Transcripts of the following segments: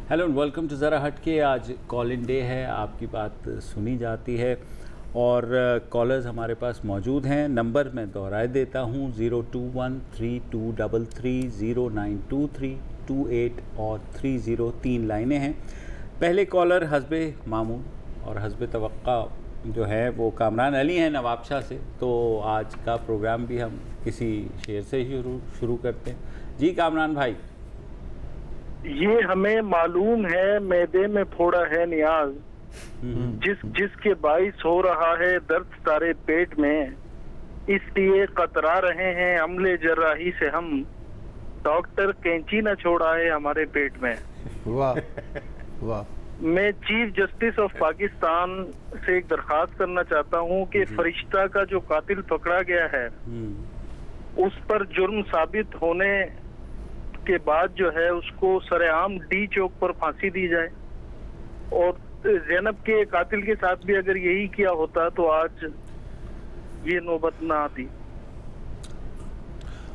Hello and welcome to ज़रा हटके। आज कॉल इन डे है, आपकी बात सुनी जाती है और कॉलर्स हमारे पास मौजूद हैं। नंबर मैं दोहराए देता हूँ 02132330923 और 30 3 लाइनें हैं। पहले कॉलर हस्बे मामून और हस्बे तवक्का जो है वो कामरान अली हैं नवाबशाह से। तो आज का प्रोग्राम भी हम किसी शेर से ही शुरू करते हैं। जी कामरान भाई। ये हमें मालूम है मैदे में फोड़ा है नियाज, जिसके बाइस हो रहा है दर्द सारे पेट में, इसलिए कतरा रहे हैं अमले जर्राही से हम, डॉक्टर कैंची न छोड़ा है हमारे पेट में। वाह वाह। मैं चीफ जस्टिस ऑफ पाकिस्तान से एक दरखास्त करना चाहता हूँ कि फरिश्ता का जो कातिल पकड़ा गया है उस पर जुर्म साबित होने के बाद जो है उसको सरेआम डी चौक पर फांसी दी जाए। और ज़ैनब के कातिल के साथ भी अगर यही किया होता तो आज ये नौबत ना आती।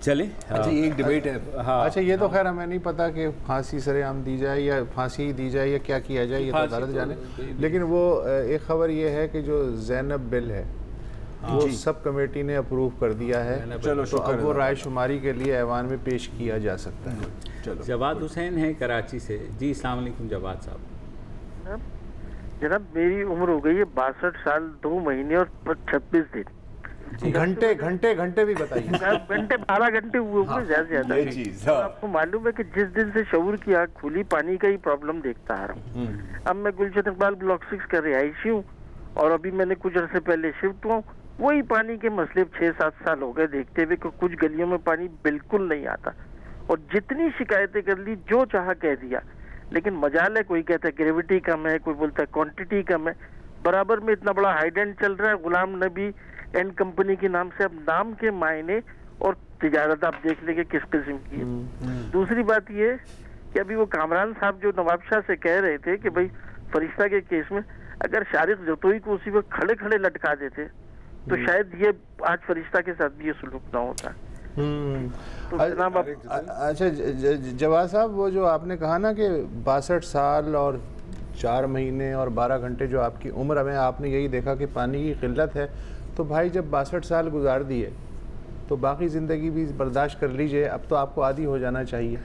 चले अच्छा ये एक डिबेट है। हाँ, अच्छा ये तो खैर हमें नहीं पता कि फांसी सरेआम दी जाए या फांसी दी जाए या क्या किया जाए, ये तो अदालत जाने। लेकिन वो एक खबर ये है कि जो ज़ैनब बिल है वो सब कमेटी ने अप्रूव कर दिया है। चलो तो अब वो राय शुमारी के लिए ऐवान में पेश किया जा सकता है। चलो जवाद हुसैन है कराची से। जी अस्सलाम वालेकुम जवाद साहब। जनाब मेरी उम्र हो गई है 62 साल 2 महीने और 26 दिन। घंटे घंटे घंटे भी बताइए। घंटे 12 घंटे हुए होंगे ज्यादा। आपको मालूम है कि जिस दिन से शऊर की आँख खुली पानी का ही प्रॉब्लम देखता आ रहा हूँ। अब मैं गुलशन इकबाल ब्लॉक 6 का रिहायशी हूँ और अभी मैंने कुछ अर्से पहले शिफ्ट हुआ। वही पानी के मसले 6-7 साल हो गए देखते हुए कि कुछ गलियों में पानी बिल्कुल नहीं आता और जितनी शिकायतें कर ली जो चाहा कह दिया, लेकिन मजाल है कोई कहता है ग्रेविटी कम है, कोई बोलता है क्वांटिटी कम है। बराबर में इतना बड़ा हाइडेंट चल रहा है गुलाम नबी एंड कंपनी के नाम से। अब नाम के मायने और तिजारत आप देख लेंगे किस किस्म की है। दूसरी बात ये कि अभी वो कामरान साहब जो नवाबशाह से कह रहे थे कि भाई फरिश्ता के केस में अगर शारिक जतोई को उसी वक्त खड़े खड़े लटका देते तो शायद ये आज फरिश्ता के साथ भी ये सुलूक ना होता। तो जनाब अच्छा जवाद साहब, वो जो आपने कहा ना कि 62 साल और 4 महीने और 12 घंटे जो आपकी उम्र में आपने यही देखा कि पानी की किल्लत है, तो भाई जब 62 साल गुजार दिए तो बाकी ज़िंदगी भी बर्दाश्त कर लीजिए। अब तो आपको आदी हो जाना चाहिए।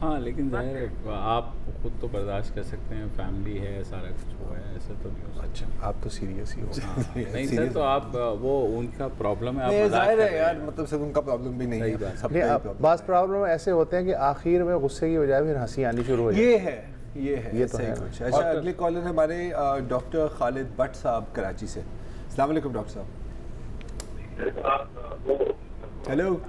हाँ लेकिन जाहिर है आप खुद तो बर्दाश्त कर सकते हैं, फैमिली है, सारा कुछ हुआ है, ऐसा तो नहीं हो सकता। अच्छा आप तो सीरियस ही हो। नहीं सर, तो आप वो उनका प्रॉब्लम है, आप जाहिर है यार, मतलब सिर्फ उनका प्रॉब्लम भी नहीं है, सबका प्रॉब्लम। बस प्रॉब्लम ऐसे होते हैं कि आखिर में गुस्से की बजाय फिर हंसी आनी शुरू हो जाती है। ये तो है कुछ। अच्छा अगले कॉलर हमारे डॉक्टर खालिद भट्ट साहब कराची से। अस्सलाम वालेकुम डॉक्टर साहब। हेलो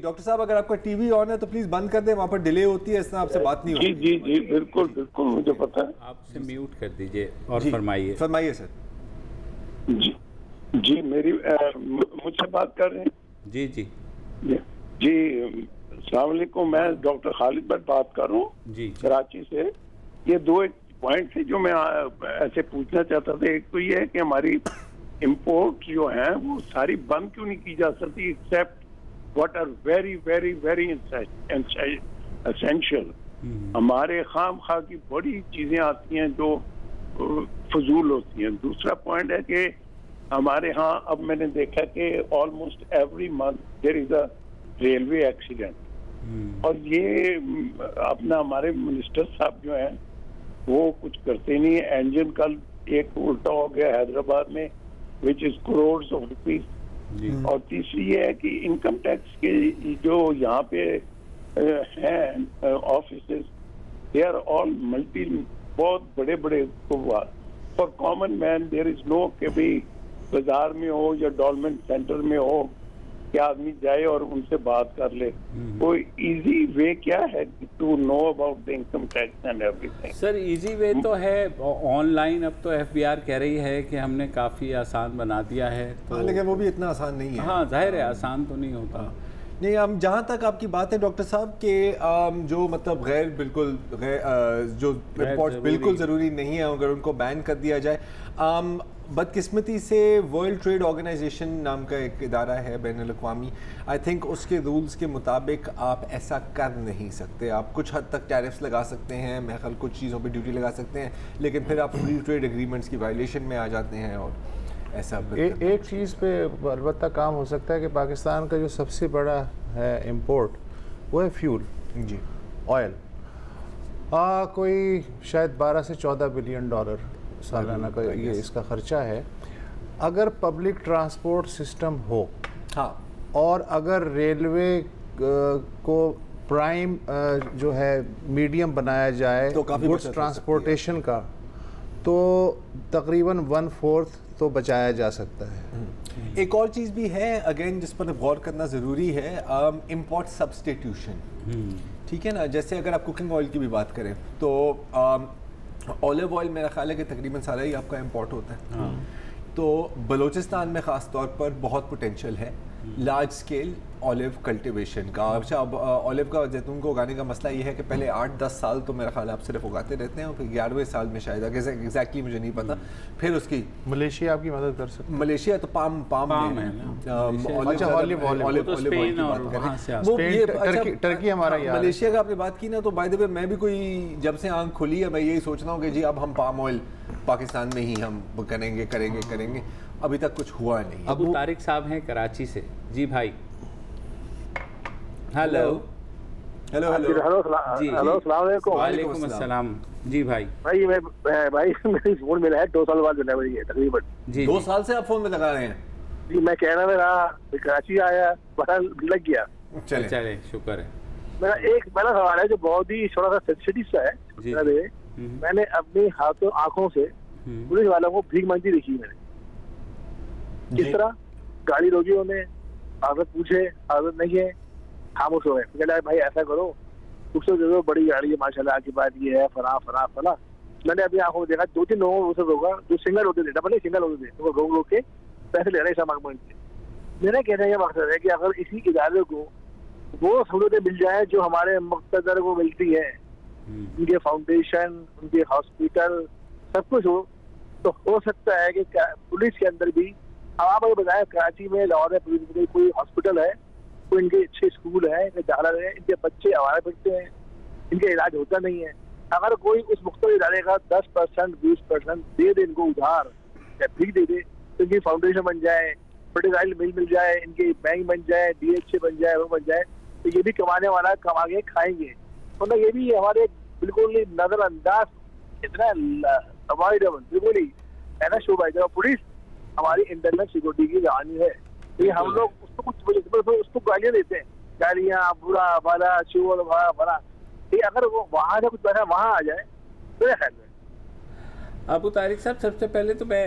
डॉक्टर साहब अगर आपका टीवी ऑन है तो प्लीज बंद कर दें, वहाँ पर डिले होती है, इस तरह आपसे बात नहीं होती। जी बिल्कुल बिल्कुल मुझे पता है। आपसे म्यूट कर दीजिए और फरमाइए सर। जी मेरी मुझसे बात कर रहे हैं? जी अस्सलाम वालेकुम, मैं डॉक्टर खालिद भट्ट बात कर रहा हूँ कराची से। ये दो एक पॉइंट थे जो मैं ऐसे पूछना चाहता था। एक तो ये है कि हमारी इम्पोर्ट जो है वो सारी बंद क्यों नहीं की जा सकती, except what are very very very essential. हमारे खाम खा की बड़ी चीजें आती हैं जो फजूल होती हैं। दूसरा पॉइंट है कि हमारे यहाँ अब मैंने देखा कि almost every month there is a railway accident, और ये अपना हमारे मिनिस्टर साहब जो हैं वो कुछ करते नहीं है। इंजन कल एक उल्टा हो गया हैदराबाद में which is crore of rupees. और तीसरी ये है कि इनकम टैक्स के जो यहाँ पे हैं offices, they are all multi, बहुत बड़े बड़े। For common man there is no कि भाई बाजार में हो या डॉलमेंट सेंटर में हो कि आदमी जाए और उनसे बात कर ले। कोई इजी वे क्या है to know about the income tax and everything? Sir easy way तो है ऑनलाइन। अब तो एफबीआर कह रही है कि हमने काफ़ी आसान बना दिया है, तो लेकिन वो भी इतना आसान नहीं है। हाँ जाहिर है आसान तो नहीं होता। नहीं, हम जहाँ तक आपकी बात है डॉक्टर साहब के जो मतलब बिल्कुल जो रिपोर्ट्स बिल्कुल ज़रूरी नहीं है, अगर उनको बैन कर दिया जाए, बदकिस्मती से वर्ल्ड ट्रेड ऑर्गेनाइजेशन नाम का एक इदारा है बैनुल-अक़वामी, आई थिंक उसके रूल्स के मुताबिक आप ऐसा कर नहीं सकते। आप कुछ हद तक टैरिफ्स लगा सकते हैं, मैं ख्याल कुछ चीज़ों पे ड्यूटी लगा सकते हैं, लेकिन फिर आप फ्री ट्रेड एग्रीमेंट्स की वायलेशन में आ जाते हैं। और ऐसा एक चीज़ पे अलबत्ता काम हो सकता है कि पाकिस्तान का जो सबसे बड़ा है इम्पोर्ट वो है फ्यूल जी, ऑयल। कोई शायद 12 से 14 बिलियन डॉलर सालाना का ये इसका खर्चा है। अगर पब्लिक ट्रांसपोर्ट सिस्टम हो, हाँ, और अगर रेलवे को प्राइम जो है मीडियम बनाया जाए तो गुड्स ट्रांसपोर्टेशन का, तो तकरीबन 1/4 तो बचाया जा सकता है। एक और चीज़ भी है अगेन जिस पर गौर करना ज़रूरी है, इम्पोर्ट सब्सटीट्यूशन। ठीक है ना, जैसे अगर आप कुकिंग ऑयल की भी बात करें तो ऑलिव ऑयल मेरा ख्याल है कि तकरीबन सारा ही आपका इम्पोर्ट होता है। तो बलूचिस्तान में ख़ास तौर पर बहुत पोटेंशियल है लार्ज स्केल ऑलिव कल्टीवेशन का। अच्छा, अब ऑलिव का, जैतून को उगाने का मसला ये है कि पहले 8-10 साल तो मेरा ख्याल आप सिर्फ उगाते रहते हैं, और फिर 11वें साल में शायद एग्जैक्टली मुझे नहीं पता, फिर उसकी मलेशिया आपकी मदद कर सकता है। मलेशिया तो पाम है टर्की हमारा यार। मलेशिया का आपने बात की ना, तो बाय द वे मैं भी कोई जब से आंख खुली है मैं यही सोच रहा हूँ कि जी अब हम पाम ऑयल पाकिस्तान में ही हम करेंगे। अभी तक कुछ हुआ नहीं। अबू तारिक साहब हैं कराची से। जी भाई, हेलो जी, वालेकुम अस्सलाम। जी भाई मेरी फोन मिला है 2 साल बाद मिला है तकरीबन। जी 2 साल से आप फोन में लगा रहे हैं? जी, मैं कहना में रहा, कराची आया, पता लग गया। चले शुक्र है। मेरा एक पहला सवाल है जो बहुत ही थोड़ा सा सेंसिटिव सा है। मैंने अपनी हाथों आंखों से पुलिस वालों को भीख मांगती देखी। मैंने किस तरह गाड़ी रोकी, उन्हें आदत पूछे, आदत नहीं है, खामोश हो गए। भाई ऐसा करो, कुछ तो जरूर बड़ी गाड़ी है माशाल्लाह, की बात ये है, फला। मैंने अपनी आंखों में देखा 2-3 लोगों को रोका जो सिंगल होते थे, डबल सिंगल होते थे, तो रोक के पैसे ले रहे हैं मांग के। मेरा कहने का मकसद है कि अगर इसी इदारे को वो सहूलतें मिल जाए जो हमारे मुक़्तदर को मिलती है, उनके फाउंडेशन, उनके हॉस्पिटल, सब कुछ हो, तो हो सकता है कि पुलिस के अंदर भी, अब आप अगर बताएं कराची में, लाहौर में पुलिस में कोई हॉस्पिटल है, कोई इनके अच्छे स्कूल है, दाखिला है, इनके बच्चे आवारा फिरते हैं, इनका इलाज होता नहीं है। अगर कोई उस मुख्तलिफ इदारे का 10%, 20% दे दे इनको उधार या भीख दे दे, तो इनकी फाउंडेशन बन जाए, फर्टिलाइजर मिल जाए, इनके बैंक बन जाए, DHA बन जाए, वो बन जाए, तो ये भी कमाने वाला कमा के खाएंगे। तो ये भी हमारे बिल्कुल नजरअंदाज, इतना अवॉइडेबल बिल्कुल ही है ना शोभा। जब पुलिस हमारी इंटरनल सिक्योरिटी की रानी है, तो हम लोग उसको गालियां देते हैं, गालियां, बुरा भला, चोर भला। अगर वो वहाँ से कुछ पैसा वहाँ आ जाए तो ये खैर है। अबू तारिक साहब, सबसे पहले तो मैं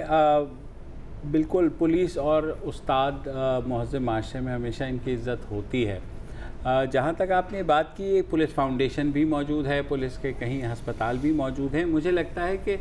बिल्कुल पुलिस और उस्ताद मुहज़्ज़म माशरे में हमेशा इनकी इज़्ज़त होती है। जहाँ तक आपने बात की, पुलिस फाउंडेशन भी मौजूद है, पुलिस के कहीं अस्पताल भी मौजूद हैं। मुझे लगता है कि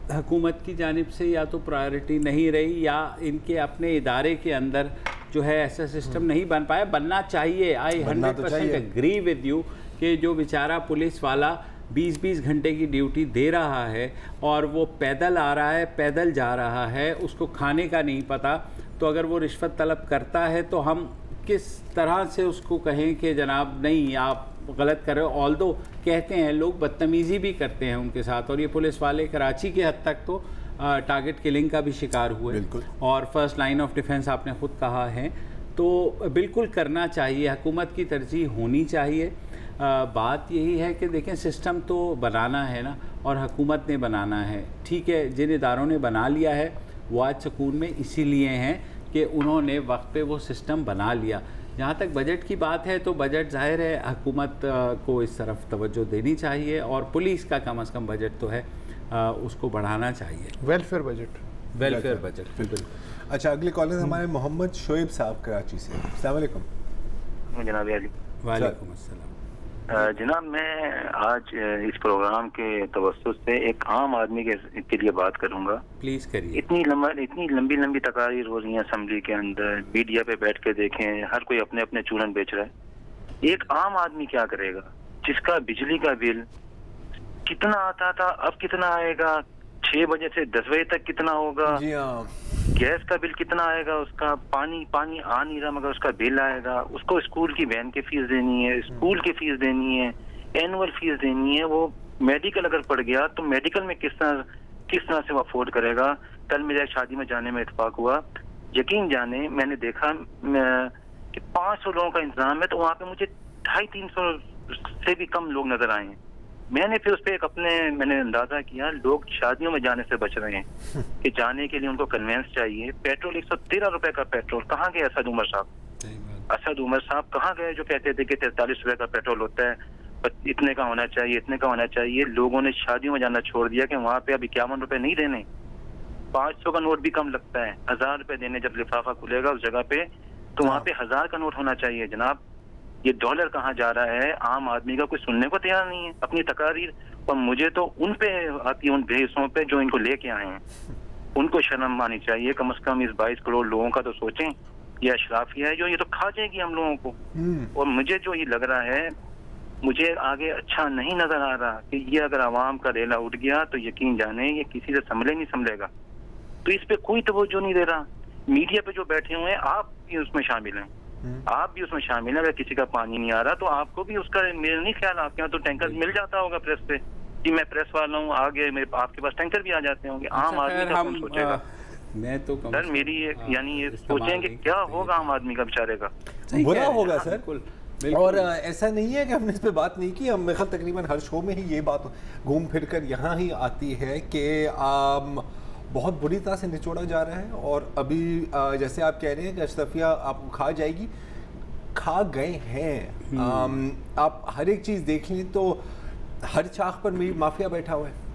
हुकूमत की जानिब से या तो प्रायोरिटी नहीं रही, या इनके अपने इदारे के अंदर जो है ऐसा सिस्टम नहीं बन पाया। बनना चाहिए। आई 100% एग्री विद यू कि जो बेचारा पुलिस वाला 20-20 घंटे की ड्यूटी दे रहा है और वो पैदल आ रहा है, पैदल जा रहा है, उसको खाने का नहीं पता, तो अगर वो रिश्वत तलब करता है तो हम किस तरह से उसको कहें कि जनाब नहीं आप गलत कर रहे हो। ऑल्दो कहते हैं लोग, बदतमीज़ी भी करते हैं उनके साथ, और ये पुलिस वाले कराची के हद तक तो टारगेट किलिंग का भी शिकार हुए, और फर्स्ट लाइन ऑफ डिफेंस आपने ख़ुद कहा है, तो बिल्कुल करना चाहिए, हुकूमत की तरजीह होनी चाहिए। बात यही है कि देखें, सिस्टम तो बनाना है ना, और हुकूमत ने बनाना है। ठीक है, जिन इदारों ने बना लिया है वो आज सुकून में इसीलिए हैं कि उन्होंने वक्त पे वो सिस्टम बना लिया। जहाँ तक बजट की बात है, तो बजट ज़ाहिर है हुकूमत को इस तरफ तवज्जो देनी चाहिए, और पुलिस का कम अज़ कम बजट तो है, उसको बढ़ाना चाहिए। वेलफेयर बजट बिल्कुल। अच्छा, अगले कॉलर हमारे मोहम्मद शोएब साहब कराची से। अस्सलाम वालेकुम। जनाब वालेकुम अस्सलाम। जनाब, मैं आज इस प्रोग्राम के तवस्सुस से एक आम आदमी के लिए बात करूंगा। प्लीज करिए। इतनी लंबी तकारीर हो रही है असेंबली के अंदर, मीडिया पे बैठ के देखें, हर कोई अपने अपने चूरन बेच रहा है। एक आम आदमी क्या करेगा जिसका बिजली का बिल कितना आता था, अब कितना आएगा, 6 बजे से 10 बजे तक कितना होगा, जी हाँ, गैस का बिल कितना आएगा, उसका पानी आ नहीं रहा मगर उसका बिल आएगा, उसको स्कूल की वैन की फीस देनी है, स्कूल की फीस देनी है, एनुअल फीस देनी है। वो मेडिकल अगर पड़ गया तो मेडिकल में किस तरह से वो अफोर्ड करेगा। कल मेरे शादी में जाने में इत्तेफाक हुआ, यकीन जाने मैंने देखा कि 500 लोगों का इंतजाम है, तो वहाँ पे मुझे 250-300 से भी कम लोग नजर आए हैं। मैंने फिर उस पर मैंने अंदाजा किया, लोग शादियों में जाने से बच रहे हैं कि जाने के लिए उनको कन्वेंस चाहिए। पेट्रोल 113 रुपए का पेट्रोल, कहाँ गए असद उमर साहब? असद उमर साहब कहाँ गए जो कहते थे कि 43 रुपए का पेट्रोल होता है, इतने का होना चाहिए, इतने का होना चाहिए। लोगों ने शादियों में जाना छोड़ दिया कि वहाँ पे अब 51 रुपए नहीं देने, 500 का नोट भी कम लगता है, 1000 रुपए देने जब लिफाफा खुलेगा उस जगह पे, तो वहाँ पे 1000 का नोट होना चाहिए। जनाब ये डॉलर कहाँ जा रहा है, आम आदमी का कोई सुनने को तैयार नहीं है अपनी तकारीर। और मुझे तो उन पे आती है, उन बेहिस्सों पे जो इनको लेके आए हैं, उनको शर्म आनी चाहिए। कम से कम इस 22 करोड़ लोगों का तो सोचें। ये अशराफिया है जो ये तो खा जाएगी हम लोगों को। और मुझे जो ये लग रहा है, मुझे आगे अच्छा नहीं नजर आ रहा कि ये अगर आवाम का रेला उठ गया तो यकीन जाने ये किसी से संभले नहीं संभलेगा। तो इस पे कोई तवज्जो नहीं दे रहा। मीडिया पे जो बैठे हुए हैं, आप भी उसमें शामिल हैं, आप भी उसमें शामिल हैं। अगर किसी का पानी नहीं आ रहा तो आपको भी उसका, मेरा नहीं ख्याल आपके यहाँ तो टैंकर मिल जाता होगा प्रेस पे कि मैं प्रेस वाला हूँ, आगे मेरे आपके पास टैंकर भी आ जाते होंगे। आम आदमी का कौन सोचेगा? मैं तो सर मेरी यानी ये सोचेंगे क्या होगा आम आदमी का बेचारे का? बुरा होगा सर। बिल्कुल। और ऐसा नहीं है कि हमने इस पे बात नहीं की, हम मेरे ख्याल तकरीबन हर शो में ही ये बात घूम फिर कर यहाँ ही आती है कि बहुत बुरी तरह से निचोड़ा जा रहा है। और अभी जैसे आप कह रहे हैं कि अशरफिया आपको खा जाएगी, खा गए हैं। आप हर एक चीज़ देख लें तो हर चाक पर माफिया बैठा हुआ है,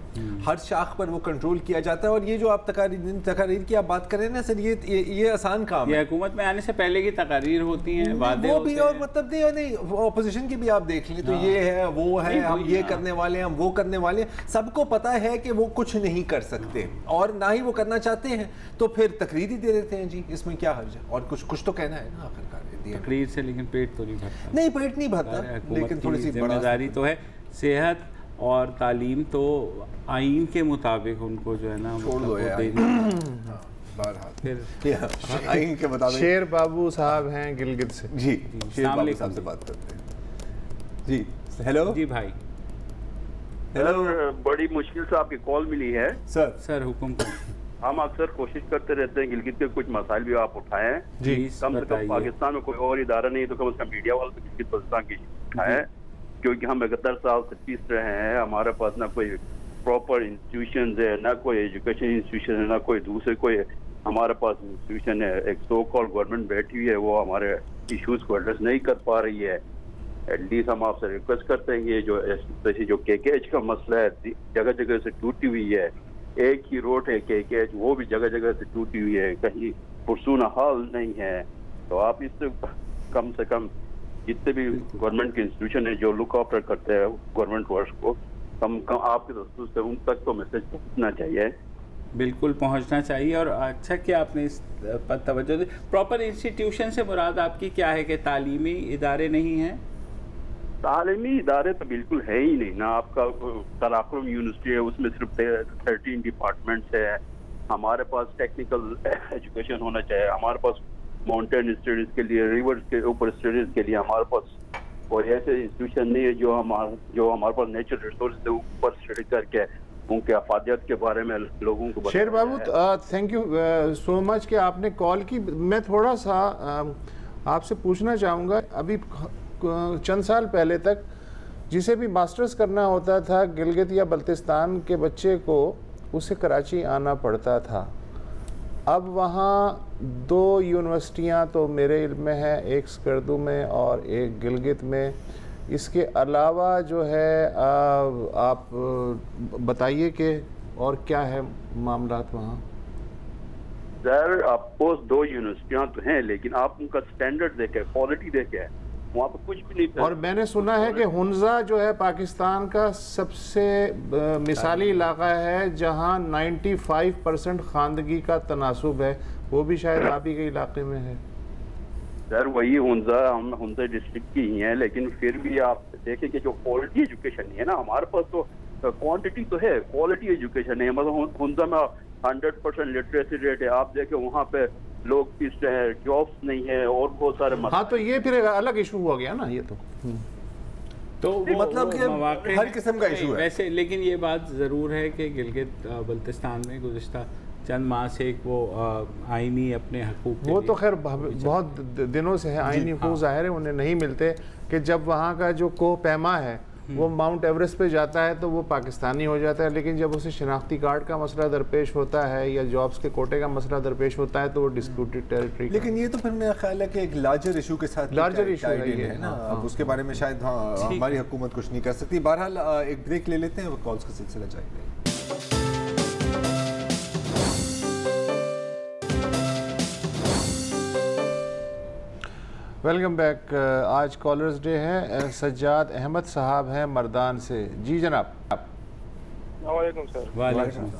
हर शाख पर वो कंट्रोल किया जाता है। और ये जो आप तकारीर की आप बात करें ना सर, ये आसान काम है। हुकूमत में आने से पहले की तकारीर होती हैं, वादे वो भी, और मतलब नहीं ऑपोजिशन की भी आप देख लें तो ये है, वो है, हम ये करने वाले हैं, हम वो करने वाले हैं। सबको पता है कि वो कुछ नहीं कर सकते और ना ही वो करना चाहते हैं, तो फिर तकरीर ही दे देते हैं जी, इसमें क्या हर्ज है? और कुछ तो कहना है ना आखिरकार तकरीर से, लेकिन पेट तो नहीं भरता। नहीं, पेट नहीं भरता, लेकिन थोड़ी सी जिम्मेदारी तो है। सेहत और तालीम तो आइन के मुताबिक उनको जो है ना छोड़ दो यार। फिर आइन के मुताबिक शेर बाबू साहब हैं गिलगित से। जी, शेर बाबू साहब से बात करते हैं जी। हेलो जी भाई। हेलो, बड़ी मुश्किल से आपकी कॉल मिली है सर हुक्म करें। हम अक्सर कोशिश करते रहते हैं गिलगित के कुछ मसाइल भी आप उठाएं जी। कम से कम पाकिस्तान में कोई और इदारा नहीं तो कम से कम मीडिया वाले गिलगित बल्तिस्तान की उठाएं, क्योंकि हम 71 साल से पीस रहे हैं। हमारे पास ना कोई प्रॉपर इंस्टीट्यूशन है, ना कोई एजुकेशन इंस्टीट्यूशन है, ना कोई दूसरे कोई हमारे पास इंस्टीट्यूशन है। एक सो कॉल गवर्नमेंट बैठी हुई है, वो हमारे इश्यूज को एड्रेस नहीं कर पा रही है। एटलीस्ट हम आपसे रिक्वेस्ट करते हैं कि जो KKH का मसला है, जगह जगह से टूटी हुई है। एक ही रोड है KKH, वो भी जगह जगह से टूटी हुई है, कहीं पुरसूना हाल नहीं है। तो आप इससे कम से कम जितने भी गवर्नमेंट के इंस्टीट्यूशन है जो लुक आफ्टर करते हैं गवर्नमेंट वर्क को, कम आपके दस्तूर से उन तक तो मैसेज पहुंचना चाहिए। बिल्कुल पहुंचना चाहिए। और अच्छा कि आपने इस पर तवज्जो दी। प्रॉपर इंस्टीट्यूशन से मुराद आपकी क्या है कि तालीमी इदारे नहीं हैं? तालीमी इदारे तो बिल्कुल है ही नहीं ना। आपका कराकुलम यूनिवर्सिटी है, उसमें सिर्फ 13 डिपार्टमेंट्स है। हमारे पास टेक्निकल एजुकेशन होना चाहिए, हमारे पास माउंटेन स्टडीज के लिए, रिवर्स के ऊपर स्टडीज के लिए हमारे पास कोई ऐसे इंस्टीट्यूशन नहीं है जो हमारे पास नेचुरल रिसोर्स के ऊपर स्टडी करके उनके अफादियत के बारे में लोगों को। शेर बाबू थैंक यू सो मच कि आपने कॉल की। मैं थोड़ा सा आपसे पूछना चाहूँगा, अभी चंद साल पहले तक जिसे भी मास्टर्स करना होता था गिलगित या बल्तिस्तान के बच्चे को, उसे कराची आना पड़ता था। अब वहाँ 2 यूनिवर्सिटियाँ तो मेरे इल्म में है, एक स्कर्दू में और एक गिलगित में। इसके अलावा जो है आप बताइए कि और क्या है मामलात वहाँ? सर आपको 2 यूनिवर्सिटियाँ तो हैं, लेकिन आप उनका स्टैंडर्ड देखें, क्वालिटी देखें, वहाँ पर कुछ भी नहीं। और मैंने सुना है कि हुन्जा जो है पाकिस्तान का सबसे मिसाली इलाका है जहाँ 95% खानदगी का तनासुब है, वो भी शायद आप ही के इलाके में है। सर वही हुन्जा, हम हुन्जा डिस्ट्रिक्ट की ही हैं, लेकिन फिर भी आप देखें कि जो क्वालिटी एजुकेशन है ना, हमारे पास तो क्वांटिटी तो है, क्वालिटी एजुकेशन है। मतलब हुंजा में 100% लिटरेसी रेट है, आप देखें वहाँ पे लोग पीस रहे हैं, जॉब्स नहीं है और बहुत सारे हाँ, तो ये फिर अलग इशू हो गया ना ये तो मतलब कि हर किस्म का इशू है वैसे। लेकिन ये बात ज़रूर है कि गिलगित बल्तिस्तान में गुज़िश्ता चंद माह से एक वो आईनी अपने हकूक़, वो तो खैर बहुत दिनों से है, आईनी हकूक़ ज़ाहिर है उन्हें नहीं मिलते, कि जब वहाँ का जो कोह पैमा है वो माउंट एवरेस्ट पे जाता है तो वो पाकिस्तानी हो जाता है, लेकिन जब उसे शनाख्ती कार्ड का मसला दरपेश होता है या जॉब्स के कोटे का मसला दरपेश होता है तो वो डिस्प्यूटेड टेरिटरी। लेकिन ये तो फिर मेरा ख्याल है कि एक लार्जर इशू के साथ लार्जर इशू है ना, अब उसके बारे में शायद हमारी हुकूमत कुछ नहीं कर सकती। बहरहाल एक ब्रेक ले लेते हैं और कॉल्स का सिलसिला जाएगा। Welcome back. आज कॉलर्स डे है। सज्जाद अहमद साहब हैं मर्दान से। जी जनाब। वालेकुम सर। वालेकुम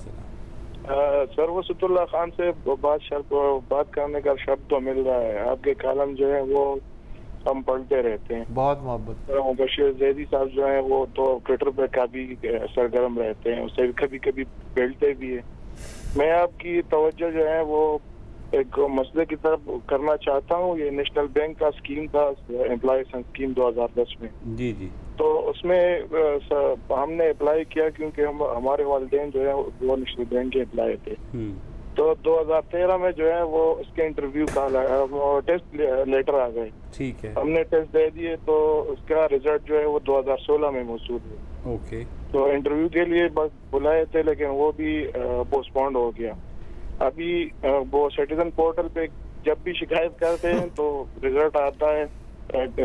सर वो सतुल्लाह खान से बात करने का शब्द तो मिल रहा है, आपके कॉलम जो है वो हम पढ़ते रहते हैं, बहुत मोहब्बत। बशीर जैदी साहब जो है वो तो ट्विटर पे काफी सरगर्म रहते हैं, उससे कभी कभी बेलते भी है। मैं आपकी तवज्जो जो है वो एक मसले की तरफ करना चाहता हूँ। ये नेशनल बैंक का स्कीम था, एम्प्लॉय स्कीम 2010 में। जी जी। तो उसमें हमने अप्लाई किया क्योंकि हमारे वालिदैन जो है वो नेशनल बैंक के एम्प्लॉय थे। तो 2013 में जो है वो उसके इंटरव्यू का टेस्ट लेटर आ गए। ठीक है, हमने टेस्ट दे दिए तो उसका रिजल्ट जो है वो 2016 में मौसूल है। ओके। तो इंटरव्यू के लिए बस बुलाए थे लेकिन वो भी पोस्टपोन्ड हो गया। अभी वो सिटीजन पोर्टल पे जब भी शिकायत करते हैं तो रिजल्ट आता है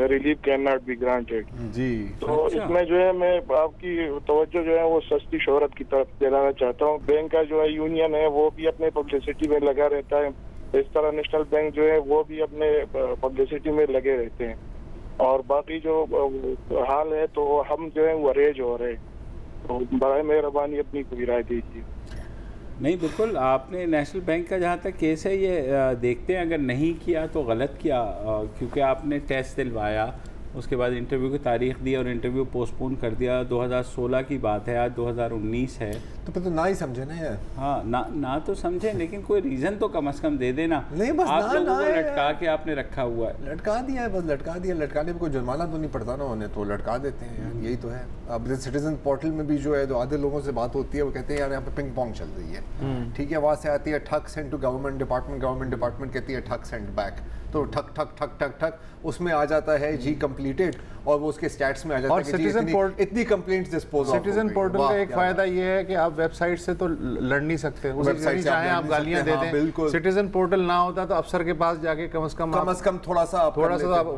relief can not be granted. जी। तो इसमें जो है मैं आपकी तवज्जो जो है वो सस्ती शोहरत की तरफ दिलाना चाहता हूँ। बैंक का जो है यूनियन है वो भी अपने पब्लिसिटी में लगा रहता है, इस तरह नेशनल बैंक जो है वो भी अपने पब्लिसिटी में लगे रहते हैं, और बाकी जो हाल है तो हम जो है वो अरेज हो रहे हैं। तो बराए मेहरबानी अपनी कोई राय दीजिए। नहीं, बिल्कुल आपने नेशनल बैंक का जहाँ तक केस है ये देखते हैं, अगर नहीं किया तो गलत किया, क्योंकि आपने टेस्ट दिलवाया, उसके बाद इंटरव्यू की तारीख दी और इंटरव्यू पोस्टपोन कर दिया। 2016 की बात है, आज 2019 है, तो फिर तो ना ही समझे ना यार। हाँ, ना तो समझे, लेकिन कोई रीज़न तो कम से कम दे देना। नहीं, बस आप लोगों को लटका के आपने रखा हुआ है। लटका दिया है, बस लटका दिया। लटकाने में कोई जुर्माना तो नहीं पड़ता ना उन्हें, तो लटका देते हैं यार, यही तो है। अब सिटीजन पोर्टल में भी जो है, जो आधे लोगों से बात होती है वो कहते हैं यार यहाँ पे पिंग पोंग चल रही है, ठीक है। वहाँ से आती है ठक सेंड टू गवर्नमेंट डिपार्टमेंट कहती है ठक सेंड बैक, तो ठक ठक ठक ठक ठक उसमें आ जाता है जी कंप्लीटेड, और वो उसके स्टैट्स में आ जाता है कि इतनी complaints dispose of. Citizen portal का एक फायदा ये है कि आप वेबसाइट से तो लड़ नहीं सकते, वेबसाइट चाहे आप गालियां दे दें। सिटीजन पोर्टल ना होता तो अफसर के पास जाके कम से कम थोड़ा सा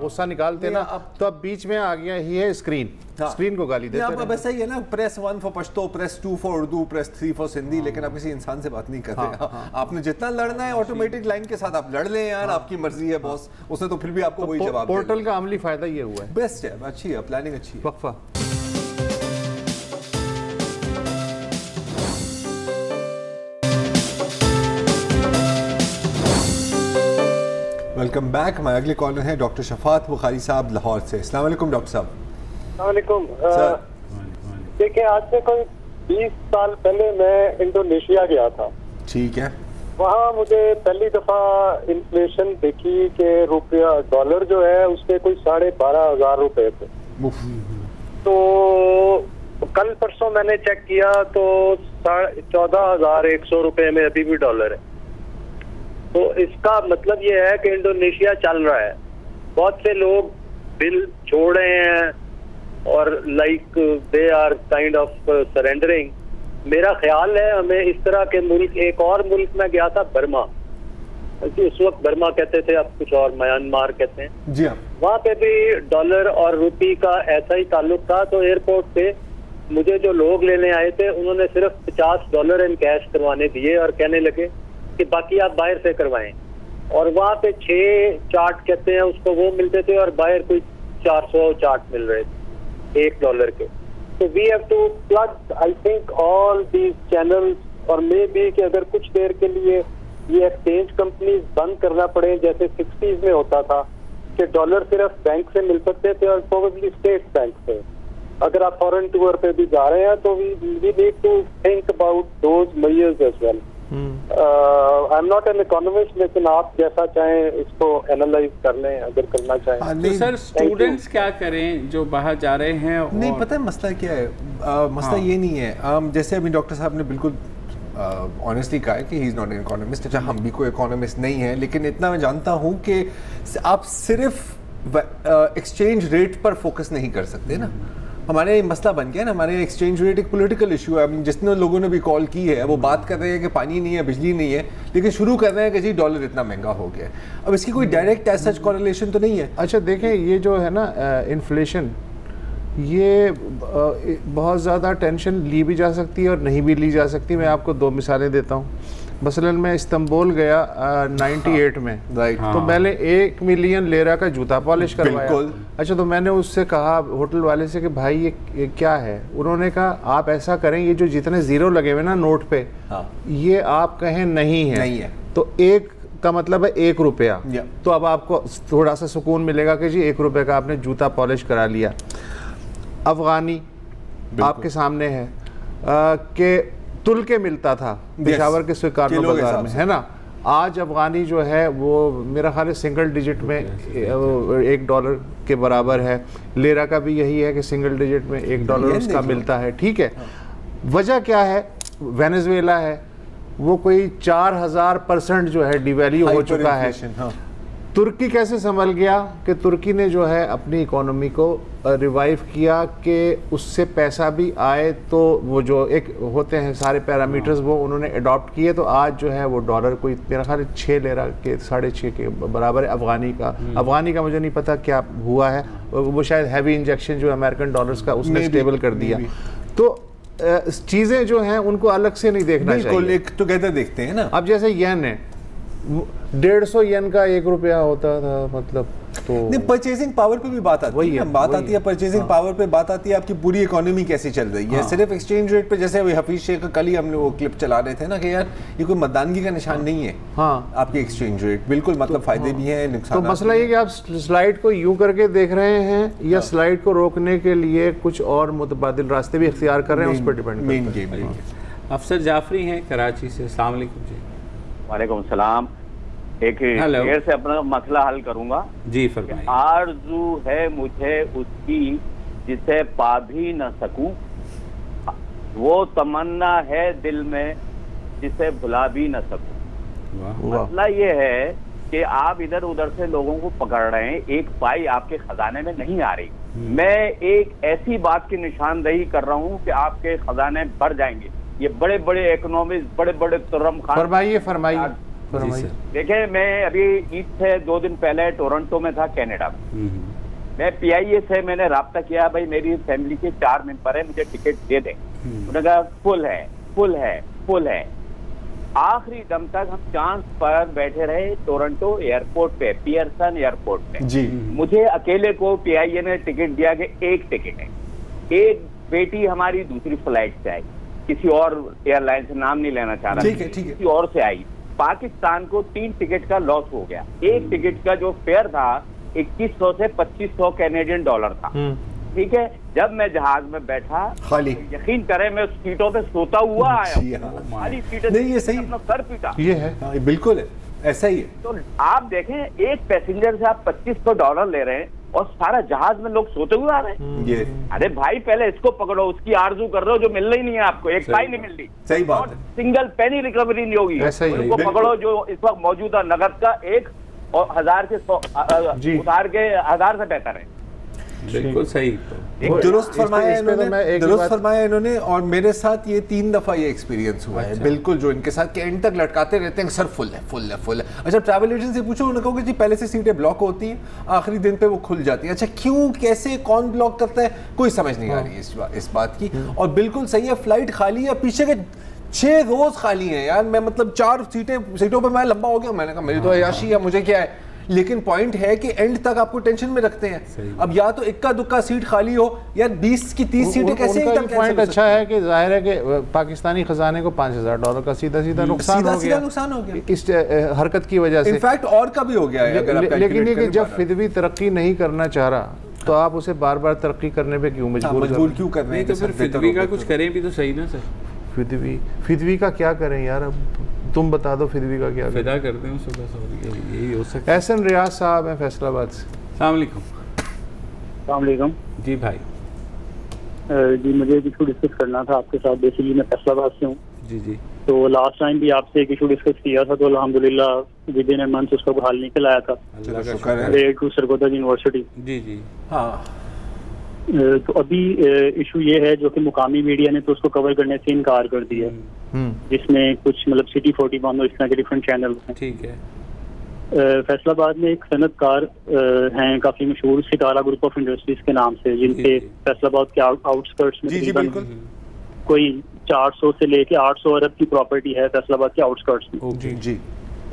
गुस्सा निकालते ना। तो अब बीच में आ गया ही है स्क्रीन को गाली देते हैं। अब ऐसा ही है ना, press 1 for Pashto, press 2 for Urdu, press 3 for Sindhi, लेकिन आप किसी इंसान से बात नहीं कर रहे। आपने जितना लड़ना है ऑटोमेटिक लाइन के साथ आप लड़ लें यार, आपकी मर्जी है बॉस, उसने तो फिर भी आपको वही जवाब। पोर्टल का अमली फायदा ये हुआ है। बेस्ट है, अच्छी है, प्लानिंग अच्छी है। वक्फा। Welcome back. हमारे अगले कॉलर हैं डॉक्टर शफात बुखारी साहब लाहौर से। अस्सलाम वालेकुम डॉक्टर साहब। वालेकुम। देखिए, आज से कोई 20 साल पहले मैं इंडोनेशिया गया था। ठीक है। वहाँ मुझे पहली दफा इन्फ्लेशन देखी कि रुपया डॉलर जो है उसके कोई 12,500 रुपए थे। तो कल परसों मैंने चेक किया तो 14,100 रुपए में अभी भी डॉलर है। तो इसका मतलब ये है कि इंडोनेशिया चल रहा है। बहुत से लोग बिल छोड़ रहे हैं और like they are kind of surrendering. मेरा ख्याल है हमें इस तरह के मुल्क, एक और मुल्क में गया था बर्मा, उस वक्त बर्मा कहते थे, अब कुछ और म्यांमार कहते हैं जी हाँ। वहाँ पे भी डॉलर और रुपी का ऐसा ही ताल्लुक था। तो एयरपोर्ट पे मुझे जो लोग लेने आए थे उन्होंने सिर्फ $50 इन कैश करवाने दिए और कहने लगे कि बाकी आप बाहर से करवाएं। और वहाँ पे 6 चार्ट कहते हैं उसको वो मिलते थे और बाहर कोई 400 चार्ट मिल रहे थे $1 के। So we have to plug, I think, all these channels, और मे बी कि अगर कुछ देर के लिए ये एक्सचेंज कंपनीज बंद करना पड़े, जैसे 60s में होता था कि डॉलर सिर्फ बैंक से मिल सकते थे और प्रोबेबली स्टेट बैंक से, अगर आप फॉरेन टूर पे भी जा रहे हैं तो we need to think about those measures as well. I am not an economist, लेकिन आप जैसा चाहें इसको एनालाइज कर लें अगर करना चाहें। तो सर स्टूडेंट्स क्या करें जो बाहर जा रहे हैं? नहीं, पता है मसला क्या है? मसला ये नहीं है, जैसे अभी डॉक्टर साहब ने बिल्कुल ऑनेस्टली कहा है कि he is not an economist. अच्छा, हम भी कोई इकोनॉमिस्ट नहीं है, लेकिन इतना मैं जानता हूँ कि आप सिर्फ एक्सचेंज रेट पर फोकस नहीं कर सकते ना। हमारे मसला बन गया ना, हमारे एक्सचेंज रेट एक पॉलिटिकल इशू है। जितने लोगों ने भी कॉल की है वो बात कर रहे हैं कि पानी नहीं है, बिजली नहीं है, लेकिन शुरू कर रहे हैं कि जी डॉलर इतना महंगा हो गया। अब इसकी कोई डायरेक्ट एज सच कॉरेलेशन तो नहीं है। अच्छा देखें, ये जो है ना इन्फ्लेशन, ये बहुत ज़्यादा टेंशन ली भी जा सकती है और नहीं भी ली जा सकती। मैं आपको दो मिसालें देता हूँ। मसलन मैं इस्तांबुल गया 98 में, राइट। तो मैंने 1 मिलियन लेरा का जूता पॉलिश करवाया। अच्छा, तो मैंने उससे कहा होटल वाले से कि भाई ये क्या है? उन्होंने कहा आप ऐसा करें, ये जो जितने ज़ीरो लगे हुए ना नोट पे, ये आप कहें नहीं है तो एक का मतलब है 1 रुपया। तो अब आपको थोड़ा सा सुकून मिलेगा कि जी 1 रुपये का आपने जूता पॉलिश करा लिया। अफगानी आपके सामने है कि तुल के मिलता था पेशावर के स्वीकार्नो बाजार में, है ना। आज अफगानी जो है वो मेरा ख्याल है सिंगल डिजिट में $1 के बराबर है। लेरा का भी यही है कि सिंगल डिजिट में $1 उसका मिलता है। ठीक है, वजह क्या है? वेनेजुएला है, वो कोई 4000% जो है डिवैल्यू हो चुका है। तुर्की कैसे संभल गया कि तुर्की ने जो है अपनी इकोनॉमी को रिवाइव किया कि उससे पैसा भी आए, तो वो जो एक होते हैं सारे पैरामीटर्स वो उन्होंने अडॉप्ट किए। तो आज जो है वो डॉलर कोई मेरा ख्याल 6 लेरा के 6.5 के बराबर है। अफगानी का मुझे नहीं पता क्या हुआ है, वो शायद हैवी इंजेक्शन जो अमेरिकन डॉलर्स का उसने स्टेबल कर दिया। तो चीज़ें जो हैं उनको अलग से नहीं देखना चाहिए, एक टुगेदर देखते हैं ना। अब जैसे येन है, 150 येन का 1 रुपया होता था, मतलब तो नहीं, परचेजिंग पावर पे भी बात आती है। बात आती है परचेजिंग पावर पे, बात आती है आपकी पूरी इकोनॉमी कैसी चल रही है। सिर्फ एक्सचेंज रेट पे, जैसे हफीज शेख कल ही हमने वो क्लिप चला रहे थे ना कि यार ये कोई मतदानगी का निशान नहीं है। आपके एक्सचेंज रेट बिल्कुल, मतलब फायदे भी हैं, नुकसान। तो मसला ये कि आप स्लाइड को यूं करके देख रहे हैं या स्लाइड को रोकने के लिए कुछ और मुतबादिल रास्ते भी इख्तियार कर रहे हैं, उस पर डिपेंड करता है। अफसर जाफरी हैं कराची से, अस्सलाम वालेकुम जी। वालेकुम सलाम। एक शेर से अपना मसला हल करूंगा जी, फरमाइए। आरज़ू है मुझे उसकी जिसे पा भी न सकूं, वो तमन्ना है दिल में जिसे भुला भी न सकूं। मसला ये है कि आप इधर उधर से लोगों को पकड़ रहे हैं, एक पाई आपके खजाने में नहीं आ रही। मैं एक ऐसी बात की निशानदेही कर रहा हूँ कि आपके खजाने भर जाएंगे। ये बड़े बड़े इकोनॉमिस्ट, बड़े बड़े तुर्रम खान। फरमाइए। देखे, मैं अभी ईद से 2 दिन पहले टोरंटो में था, कनाडा में। मैं PIA से मैंने राब्ता किया, भाई मेरी फैमिली के 4 मेंबर है, मुझे टिकट दे दें। उन्होंने कहा फुल है। आखिरी दम तक हम चांस पर बैठे रहे टोरंटो एयरपोर्ट पे, पियर्सन एयरपोर्ट पे जी। मुझे अकेले को PIA ने टिकट दिया कि 1 टिकट है। एक बेटी हमारी दूसरी फ्लाइट से आई, किसी और एयरलाइन से, नाम नहीं लेना चाह रहा, ठीक है, किसी और से आई। पाकिस्तान को 3 टिकट का लॉस हो गया। एक टिकट का जो फेयर था 2100 से 2500 कैनेडियन डॉलर था। ठीक है, जब मैं जहाज में बैठा, खाली यकीन करें मैं सीटों पे सोता हुआ आया, खाली सीटें नहीं, ये सही, अपना सर पीटा, ये है बिल्कुल है, ऐसा ही है। तो आप देखें, एक पैसेंजर से आप $2500 ले रहे हैं और सारा जहाज में लोग सोते हुए आ रहे हैं। अरे भाई, पहले इसको पकड़ो, उसकी आरजू कर रहे हो जो मिल रही नहीं है आपको, एक पाई नहीं मिल रही। सही बात है। सिंगल पेनी रिकवरी नहीं होगी। उसको पकड़ो जो इस वक्त मौजूदा नगद का 1 और 1000 के 100 उतार के 1000 से बेहतर है। बिल्कुल सही, दुरुस्त फरमाया इन्होंने। और मेरे साथ ये 3 दफा ये एक्सपीरियंस हुआ है, बिल्कुल, जो इनके साथ के एंड तक लटकाते रहते हैं, सर फुल है। अच्छा, ट्रैवल एजेंट से पूछो, उन्होंने कहा कि जी पहले से सीटें ब्लॉक होती हैं, आखिरी दिन पे वो खुल जाती है। अच्छा, क्यों, कैसे, कौन ब्लॉक करता है, कोई समझ नहीं आ रही है इस बात की। और बिल्कुल सही है, फ्लाइट खाली है, पीछे के 6 रोज खाली है यार। मैं मतलब 4 सीटों पर मैं लंबा हो गया। मैंने कहा मेरी तो अयाशी है, मुझे क्या है। लेकिन पॉइंट है कि एंड तक आपको टेंशन में रखते हैं। अब या तो इक्का दुक्का सीट खाली हो, या 20 की 30 सीटें कैसे। उनका पॉइंट अच्छा है कि जाहिर है कि पाकिस्तानी खजाने को $5000 का सीधा नुकसान हो गया इस हरकत की वजह से। इनफैक्ट और का भी हो गया है। लेकिन ये कि जब फिदवी तरक्की नहीं करना चाह रहा तो आप उसे बार बार तरक्की करने पे क्यों मजबूर क्यों कर रहे हैं? तो फिर फिदवी का कुछ करें भी तो सही ना सर। फिदवी का क्या करें यार, अब तुम बता दो फिदवी का क्या फिदा करते हैं उसको बस, और यही हो सकता है। एहसन रियाज साहब हैं फैसलाबाद से। अस्सलाम वालेकुम। जी भाई। जी मुझे एक इशू डिस्कस करना था आपके साथ। बेसिकली मैं फैसलाबाद से हूँ। जी जी। तो लास्ट टाइम भी आपसे एक इशू डिस्कस किया था, तो अल्हम्दुलिल्लाह विद इन ए मंथ उसका हल निकल आया था रिलेटेड टू सरगोदा यूनिवर्सिटी। जी जी हाँ। तो अभी इशू ये है जो कि मुकामी मीडिया ने तो उसको कवर करने से इनकार कर दिया, जिसमें कुछ मतलब सिटी 41 और इस तरह के डिफरेंट चैनल हैं। ठीक है। फैसलाबाद में एक सनतकार हैं काफी मशहूर, सितारा ग्रुप ऑफ इंडस्ट्रीज के नाम से, जिनके फैसलाबाद के आउटस्कर्ट्स में कोई 400 से लेके 800 अरब की प्रॉपर्टी है फैसलाबाद के आउटस्कर्ट्स में। जी।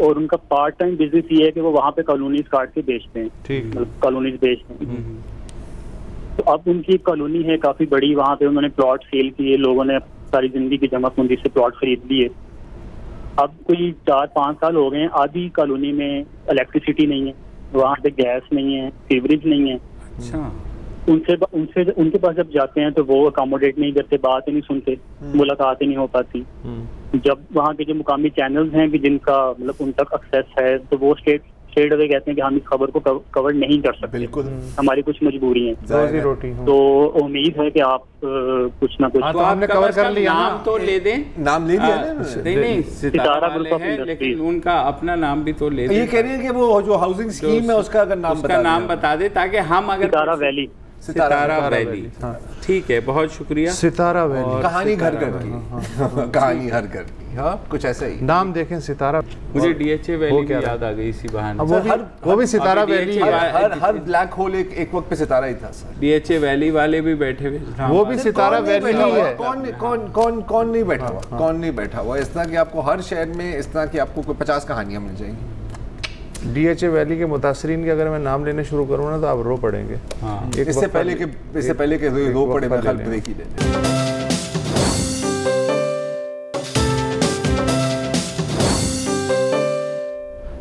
और उनका पार्ट टाइम बिजनेस ये है कि वो वहाँ पे कॉलोनीज काट के बेचते हैं, मतलब कॉलोनीज बेचते हैं। तो अब उनकी कॉलोनी है काफी बड़ी, वहाँ पे उन्होंने प्लॉट सेल किए, लोगों ने सारी जिंदगी की जमा पूंजी से प्लॉट खरीद लिए। अब कोई 4-5 साल हो गए हैं, आधी कॉलोनी में इलेक्ट्रिसिटी नहीं है, वहाँ पे गैस नहीं है, सीवरेज नहीं है। अच्छा। उनके पास जब जाते हैं तो वो अकोमोडेट नहीं करते, बात ही नहीं सुनते, मुलाकात ही नहीं हो पाती। जब वहाँ के जो मुकामी चैनल्स हैं कि जिनका मतलब उन तक एक्सेस है, तो वो स्टेट अवे कहते हैं कि हम इस खबर को कवर नहीं कर सकते, बिल्कुल हमारी कुछ मजबूरी है, रोजी रोटी। तो उम्मीद है कि आप कुछ ना कुछ तो आपने कवर कर लिया। नाम तो ले दें, नाम ले दिया ना? नहीं, सितारा ग्रुप ऑफ इंडस्ट्रीज, लेकिन उनका अपना नाम भी तो ले दें। ये कह रही है कि वो जो हाउसिंग स्कीम है उसका अगर नाम बता दे, ताकि हम अगर सितारा वैली, सितारा वैली, ठीक है, बहुत शुक्रिया। सितारा वैली, कहानी घर घर की, कहानी हर घर की। हाँ, कुछ ऐसा ही नाम देखें, सितारा। मुझे DHA वैली भी याद आ गई इसी बहाने। वो भी सितारा वैली, हर ब्लैक होल एक वक्त पे सितारा ही था सर। DHA वैली वाले भी बैठे हुए, वो भी सितारा वैली ही है। कौन नहीं बैठा हुआ, कौन नहीं बैठा हुआ। इस तरह की आपको हर शहर में इस तरह की आपको कोई 50 कहानियां मिल जाएंगी। DHA वैली के मुतासरीन के अगर मैं नाम लेने शुरू करूँ ना तो आप रो पड़ेंगे। हाँ। इससे पहले के रो पड़े मैं ब्रेक ही ले लें।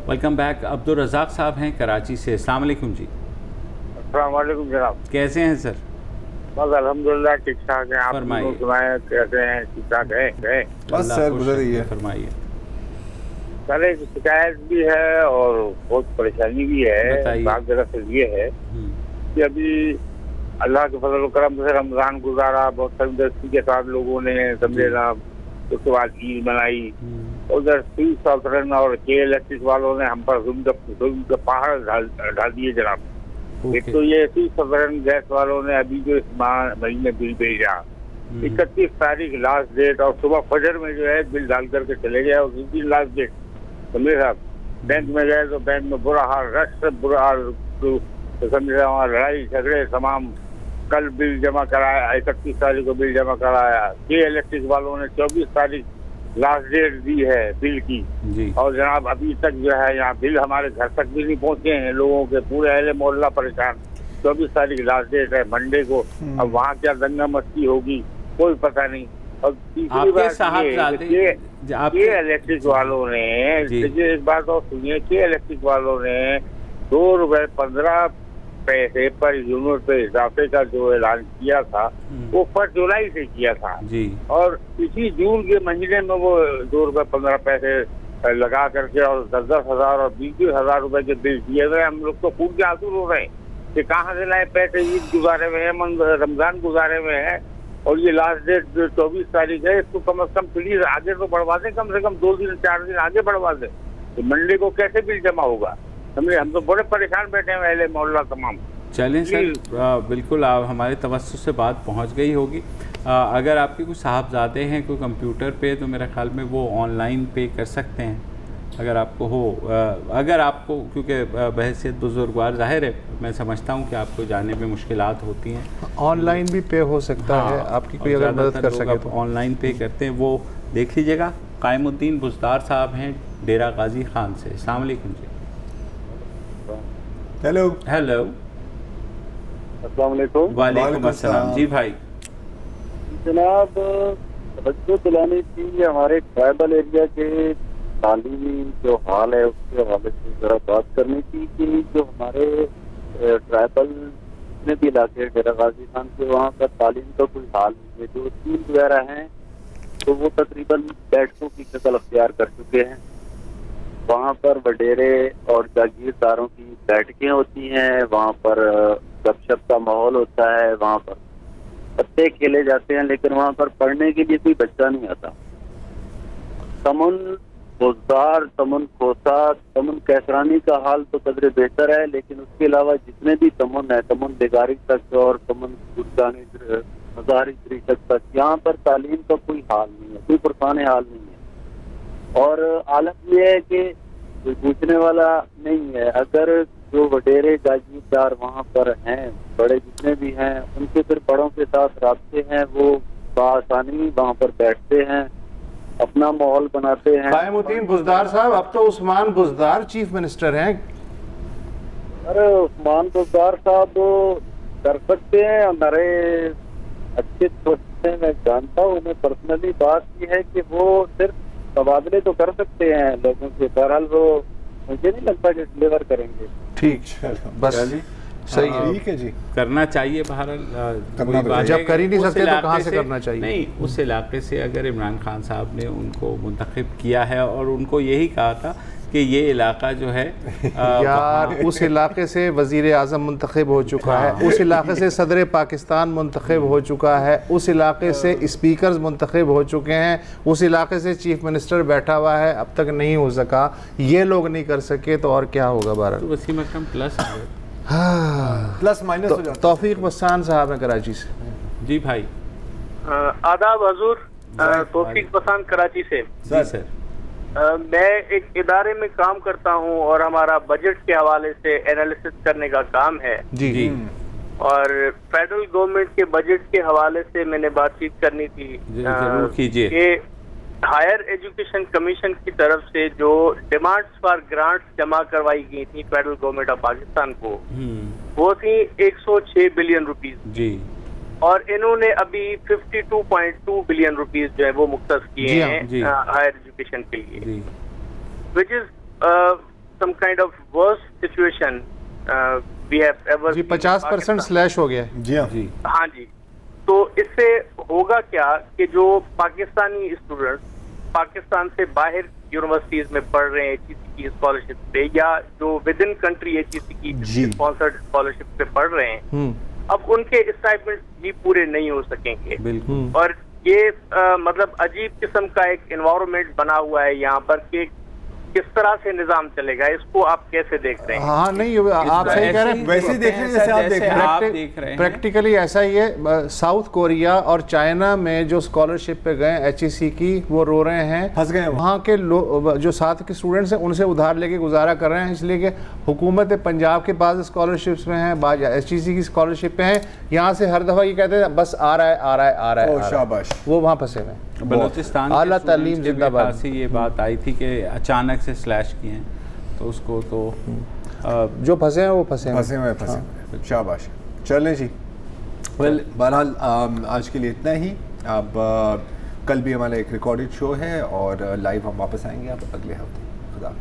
Welcome back. अब्दुल रज़ाक साहब हैं कराची से। अस्सलाम वालेकुम जी। अस्सलाम वालेकुम जनाब। कैसे हैं सर? बस अल्हम्दुलिल्लाह ठीक ठाक है। आप सुनाएं कैसे हैं? ठीक ठाक है? बस सर गुजर रही है। फरमाइए सर। एक शिकायत भी है और बहुत परेशानी भी है। बात दरअसल ये है कि अभी अल्लाह के फजल करम से रमजान गुजारा, बहुत तंदुरुस्ती के साथ लोगों ने समझेना, उसके बाद ईद मनाई। उधर सी सल्तनत और के इलेक्ट्रिक वालों ने हम पर जुल्म का पहाड़ ढा दिए जनाब। एक तो ये सी सल्तनत गैस वालों ने अभी जो इस महीने बिल भेजा 31 तारीख लास्ट डेट, और सुबह फजर में जो है बिल डाल करके चले गए, उसी दिन लास्ट डेट। समझे साहब, बैंक में गए तो बैंक में बुरा हाल, रश से बुरा हाल, तो समझे वहाँ लड़ाई झगड़े तमाम। कल बिल जमा कराया, 31 तारीख को बिल जमा कराया। के इलेक्ट्रिक वालों ने 24 तारीख लास्ट डेट दी है बिल की जी। और जनाब अभी तक जो है यहाँ बिल हमारे घर तक भी नहीं पहुँचे हैं लोगों के, पूरे अहले मोहल्ला परेशान। 24 तारीख लास्ट डेट है मंडे को। अब वहाँ क्या दंगा मस्ती होगी कोई पता नहीं। और तीसरी बात ये इलेक्ट्रिक वालों ने, देखिए एक बात और सुनिए, के इलेक्ट्रिक वालों ने ₹2.15 पर यूनिट पे इजाफे का जो ऐलान किया था वो 1 जुलाई से किया था जी। और इसी जून के महीने में वो ₹2.15 लगा करके और 10,000 और 20,000 रुपए के बिल दिए हुए। हम लोग तो खूब के आंसू रो रहे हैं कि कहाँ से लाए पैसे, ईद गुजारे हुए हैं, रमजान गुजारे हुए हैं, और ये लास्ट डेट 24 तारीख है। इसको कम से कम प्लीज आगे तो बढ़वा दें, कम से कम 2 दिन 4 दिन आगे बढ़वा दें। तो मंडे को कैसे बिल जमा होगा? हम तो बड़े परेशान बैठे हैं अहले मोहल्ला तमाम। चलें सर, बिल्कुल आप हमारे तवज्जुह से बात पहुंच गई होगी। अगर आपके कुछ साहबजादे हैं कोई कंप्यूटर पे, तो मेरे ख्याल में वो ऑनलाइन पे कर सकते हैं अगर आपको हो। अगर आपको, क्योंकि बहैसियत बुजुर्गवार ज़ाहिर है मैं समझता हूँ कि आपको जाने में मुश्किलात होती हैं, ऑनलाइन भी पे हो सकता है। आपकी कोई अगर मदद कर सके तो ऑनलाइन पे करते हैं, वो देख लीजिएगा। कायमुद्दीन बुज़दार साहब हैं डेरा गाजी खान से। अस्सलाम वालेकुम जी। हेलो अस्सलाम वालेकुम। वालेकुम अस्सलाम जी भाई। जनाब तवज्जो दिलानी थी हमारे ट्राइबल एरिया के तालीमी जो हाल है उसके हवाले से जरा बात करनी थी कि जो हमारे ट्राइबल जितने भी इलाके हैं डेरा गाजी खान के, वहाँ पर तालीम का कोई हाल नहीं है। जो स्कूल वगैरह हैं तो वो तकरीबन बैठकों की शक्ल अख्तियार कर चुके हैं। वहाँ पर वडेरे और जागीरदारों की बैठकें होती हैं, वहाँ पर गपशप का माहौल होता है, वहाँ पर पत्ते खेले जाते हैं, लेकिन वहाँ पर पढ़ने के लिए कोई बच्चा नहीं आता। तमुन बुज़दार, तमुन खोसा, तमुन कैसरानी का हाल तो कदरे बेहतर है, लेकिन उसके अलावा जितने भी तमुन है, तमुन बेगारी तक और तमुन मज़ारी तक, यहाँ पर तालीम का कोई हाल नहीं है, कोई पुरखाने हाल नहीं है। और आलम यह है कि कोई पूछने वाला नहीं है। अगर जो वडेरे जागीरदार वहाँ पर हैं, बड़े जितने भी हैं, उनके फिर बड़ों के साथ राब्ते हैं, वो बआसानी वहाँ पर बैठते हैं, अपना माहौल बनाते हैं। कायमुद्दीन बुज़दार साहब, अब तो उस्मान बुज़दार चीफ मिनिस्टर हैं। अरे उस्मान बुज़दार साहब कर सकते हैं, हमारे अच्छे सोचते हैं, मैं जानता हूँ उन्हें पर्सनली। बात यह है कि वो सिर्फ तबादले तो कर सकते हैं लोगों के, बहरहाल वो मुझे नहीं लगता कि डिलीवर करेंगे। ठीक, बस सही है, ठीक है जी, करना चाहिए। बहरहाल जब कर ही नहीं सकते तो कहाँ से करना चाहिए? नहीं, उस इलाके से अगर इमरान खान साहब ने उनको मुंतखब किया है और उनको यही कहा था कि ये इलाका जो है यार, उस इलाके से वज़ीर आज़म मुंतखब हो चुका है, उस इलाके से सदर पाकिस्तान मुंतखब हो चुका है, उस इलाके से स्पीकर्स मुंतखब हो चुके हैं, उस इलाके से चीफ मिनिस्टर बैठा हुआ है, अब तक नहीं हो सका। ये लोग नहीं कर सके तो और क्या होगा? भारत तो वसीम अकरम प्लस प्लस माइनस हो जाता। तौफीक बस्सान साहब है कराची से। जी भाई। आदाब हजूर, तौफीक बस्सान कराची से। जी सर। मैं एक इदारे में काम करता हूं और हमारा बजट के हवाले से एनालिसिस करने का काम है। जी जी। और फेडरल गवर्नमेंट के बजट के हवाले से मैंने बातचीत करनी थी। जरूर कीजिए। कि हायर एजुकेशन कमीशन की तरफ से जो डिमांड्स फॉर ग्रांट्स जमा करवाई गई थी फेडरल गवर्नमेंट ऑफ पाकिस्तान को, वो थी 106 बिलियन रुपीस जी, और इन्होंने अभी 52.2 बिलियन रुपीस जो है वो मुख्तस किए हैं हायर एजुकेशन के लिए, which is some kind of worst situation we have ever. जी 50% स्लैश हो गया है। जी हाँ जी। तो इससे होगा क्या कि जो पाकिस्तानी स्टूडेंट्स पाकिस्तान से बाहर यूनिवर्सिटीज में पढ़ रहे हैं एचईसी की स्कॉलरशिप पे, या जो विद इन कंट्री एचईसी की स्पॉन्सर्ड स्कॉलरशिप पे पढ़ रहे हैं, अब उनके स्टाइपेंड भी पूरे नहीं हो सकेंगे। बिल्कुल। और ये मतलब अजीब किस्म का एक एनवायरनमेंट बना हुआ है यहाँ पर कि किस तरह से निजाम चलेगा, इसको आप कैसे देख रहे हैं? हाँ नहीं, आप सही कह रहे हैं, वैसे ही देख रहे हैं जैसे आप देख रहे हैं। प्रैक्टिकली ऐसा ही है। साउथ कोरिया और चाइना में जो स्कॉलरशिप पे गए एचईसी की, वो रो रहे हैं, फंस गए। वहाँ के जो साथ के स्टूडेंट्स हैं उनसे उधार लेके गुजारा कर रहे हैं, इसलिए कि हुकूमत पंजाब के पास स्कॉलरशिप्स में है, बाज एचईसी की स्कॉलरशिप पे हैं। यहाँ से हर दफ़ा ये कहते हैं बस आ रहा है आ रहा है आ रहा है, शाबाश, वो वहाँ फंसे हुए हैं। बलूचिस्तान आला तालीम जिंदाबाद से ये बात आई थी कि अचानक से स्लैश किए हैं, तो उसको तो जो फंसे हैं वो फंसे हुए। शाबाश। चलें जी, वेल बहरहाल आज के लिए इतना ही। अब कल भी हमारा एक रिकॉर्डेड शो है और लाइव हम वापस आएंगे अब अगले हफ्ते। खुदा।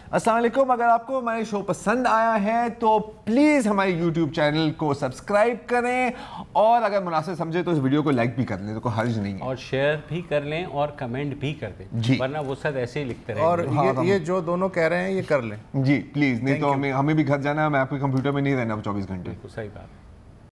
अस्सलाम वालेकुम। अगर आपको हमारे शो पसंद आया है तो प्लीज़ हमारे YouTube चैनल को सब्सक्राइब करें, और अगर मुनासिब समझे तो इस वीडियो को लाइक भी कर लें, तो कोई हर्ज नहीं है, और शेयर भी कर लें और कमेंट भी कर दें जी, वरना वो सब ऐसे ही लिखते रहेंगे। और ये जो दोनों कह रहे हैं ये कर लें जी प्लीज़, नहीं तो हमें भी घर जाना है, मैं आपके कंप्यूटर में नहीं रहना 24 घंटे। सही बात।